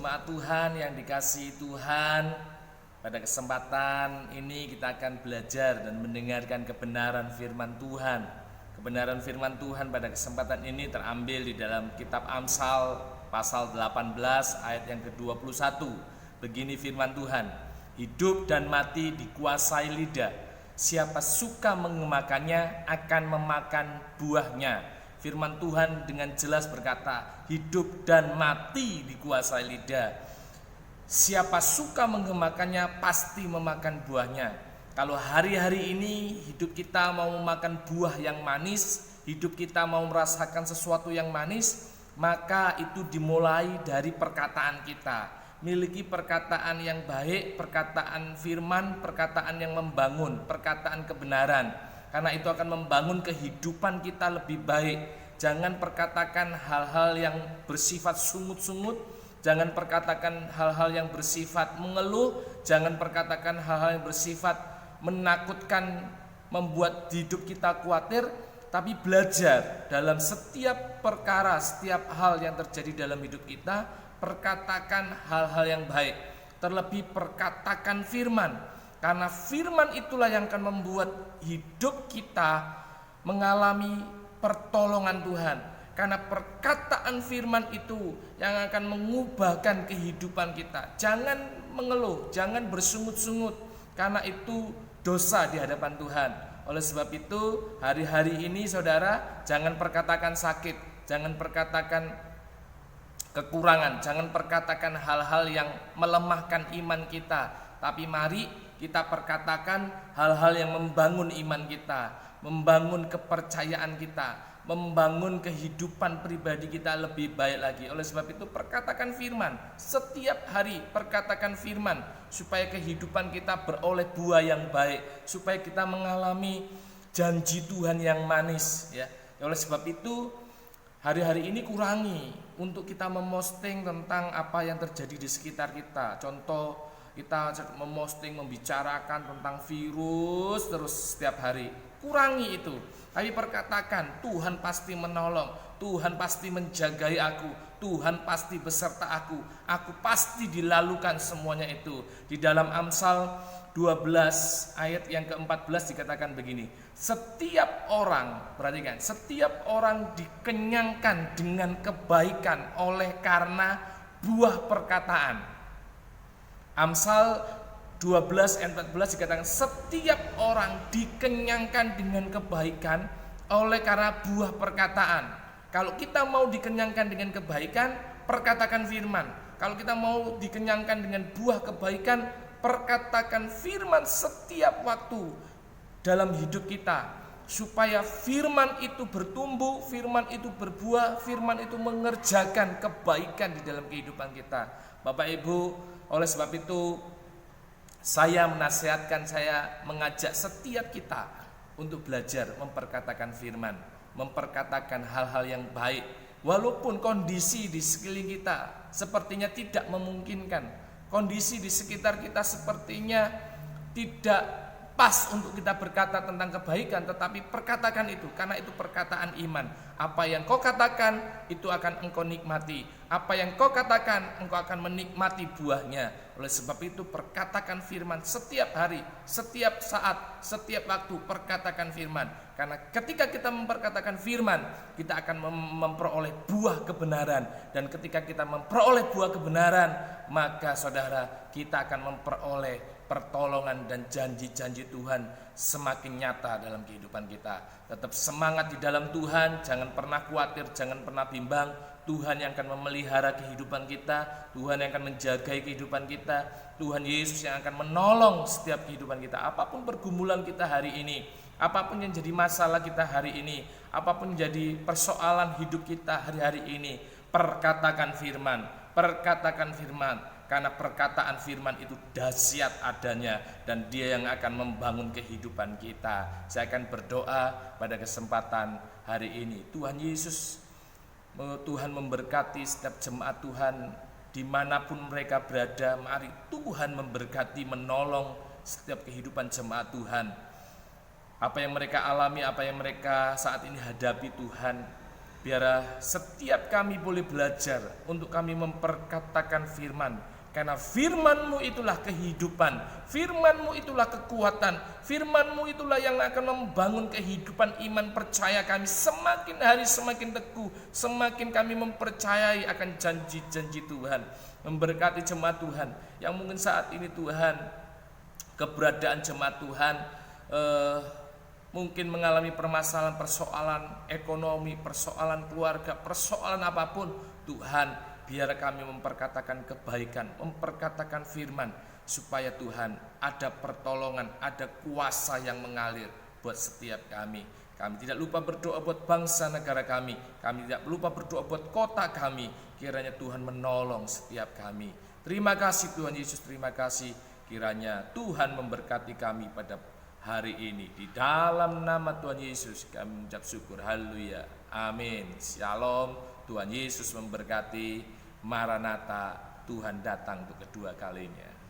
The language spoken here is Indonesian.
jemaat Tuhan yang dikasihi Tuhan, pada kesempatan ini kita akan belajar dan mendengarkan kebenaran firman Tuhan. Kebenaran firman Tuhan pada kesempatan ini terambil di dalam kitab Amsal pasal 18 ayat yang ke-21. Begini firman Tuhan, hidup dan mati dikuasai lidah, siapa suka mengemakannya akan memakan buahnya. Firman Tuhan dengan jelas berkata, hidup dan mati dikuasai lidah. Siapa suka menggemakannya pasti memakan buahnya. Kalau hari-hari ini hidup kita mau memakan buah yang manis, hidup kita mau merasakan sesuatu yang manis, maka itu dimulai dari perkataan kita. Miliki perkataan yang baik, perkataan firman, perkataan yang membangun, perkataan kebenaran. Karena itu akan membangun kehidupan kita lebih baik. Jangan perkatakan hal-hal yang bersifat sungut-sungut. Jangan perkatakan hal-hal yang bersifat mengeluh. Jangan perkatakan hal-hal yang bersifat menakutkan, membuat hidup kita khawatir. Tapi belajar dalam setiap perkara, setiap hal yang terjadi dalam hidup kita, perkatakan hal-hal yang baik. Terlebih perkatakan firman. Karena firman itulah yang akan membuat hidup kita mengalami pertolongan Tuhan. Karena perkataan firman itu yang akan mengubahkan kehidupan kita. Jangan mengeluh, jangan bersungut-sungut, karena itu dosa di hadapan Tuhan. Oleh sebab itu hari-hari ini saudara, jangan perkatakan sakit, jangan perkatakan kekurangan, jangan perkatakan hal-hal yang melemahkan iman kita. Tapi mari kita perkatakan hal-hal yang membangun iman kita, membangun kepercayaan kita, membangun kehidupan pribadi kita lebih baik lagi. Oleh sebab itu perkatakan firman, setiap hari perkatakan firman, supaya kehidupan kita beroleh buah yang baik, supaya kita mengalami janji Tuhan yang manis, ya. Oleh sebab itu hari-hari ini kurangi untuk kita memosting tentang apa yang terjadi di sekitar kita. Contoh, kita memosting, membicarakan tentang virus terus setiap hari. Kurangi itu. Tapi perkatakan, Tuhan pasti menolong, Tuhan pasti menjagai aku, Tuhan pasti beserta aku pasti dilalukan semuanya itu. Di dalam Amsal 12 ayat yang ke-14 dikatakan begini, setiap orang, perhatikan, setiap orang dikenyangkan dengan kebaikan oleh karena buah perkataan. Amsal 12 ayat 14 dikatakan, setiap orang dikenyangkan dengan kebaikan oleh karena buah perkataan. Kalau kita mau dikenyangkan dengan kebaikan, perkatakan firman. Kalau kita mau dikenyangkan dengan buah kebaikan, perkatakan firman setiap waktu dalam hidup kita, supaya firman itu bertumbuh, firman itu berbuah, firman itu mengerjakan kebaikan di dalam kehidupan kita. Bapak Ibu, oleh sebab itu saya menasihatkan, saya mengajak setiap kita untuk belajar memperkatakan firman, memperkatakan hal-hal yang baik. Walaupun kondisi di sekeliling kita sepertinya tidak memungkinkan, kondisi di sekitar kita sepertinya tidak pas untuk kita berkata tentang kebaikan, tetapi perkatakan itu, karena itu perkataan iman. Apa yang kau katakan itu akan engkau nikmati. Apa yang kau katakan engkau akan menikmati buahnya. Oleh sebab itu perkatakan firman setiap hari, setiap saat, setiap waktu perkatakan firman. Karena ketika kita memperkatakan firman, kita akan memperoleh buah kebenaran. Dan ketika kita memperoleh buah kebenaran, maka saudara, kita akan memperoleh pertolongan dan janji-janji Tuhan semakin nyata dalam kehidupan kita. Tetap semangat di dalam Tuhan, jangan pernah khawatir, jangan pernah bimbang. Tuhan yang akan memelihara kehidupan kita, Tuhan yang akan menjaga kehidupan kita, Tuhan Yesus yang akan menolong setiap kehidupan kita. Apapun pergumulan kita hari ini, apapun yang jadi masalah kita hari ini, apapun yang jadi persoalan hidup kita hari-hari ini, perkatakan firman, perkatakan firman. Karena perkataan firman itu dahsyat adanya, dan dia yang akan membangun kehidupan kita. Saya akan berdoa pada kesempatan hari ini. Tuhan Yesus, Tuhan memberkati setiap jemaat Tuhan dimanapun mereka berada. Mari Tuhan memberkati, menolong setiap kehidupan jemaat Tuhan. Apa yang mereka alami, apa yang mereka saat ini hadapi Tuhan, Biarlah setiap kami boleh belajar untuk kami memperkatakan firman, karena firman-Mu itulah kehidupan, firman-Mu itulah kekuatan, firman-Mu itulah yang akan membangun kehidupan iman percaya kami semakin hari semakin teguh, semakin kami mempercayai akan janji-janji Tuhan. Memberkati jemaat Tuhan yang mungkin saat ini Tuhan, keberadaan jemaat Tuhan mungkin mengalami permasalahan, persoalan ekonomi, persoalan keluarga, persoalan apapun. Tuhan, biar kami memperkatakan kebaikan, memperkatakan firman, supaya Tuhan ada pertolongan, ada kuasa yang mengalir buat setiap kami. Kami tidak lupa berdoa buat bangsa negara kami tidak lupa berdoa buat kota kami. Kiranya Tuhan menolong setiap kami. Terima kasih Tuhan Yesus, terima kasih. Kiranya Tuhan memberkati kami pada hari ini. Di dalam nama Tuhan Yesus kami mengucap syukur. Haleluya. Amin. Shalom. Tuhan Yesus memberkati. Maranatha. Tuhan datang untuk kedua kalinya.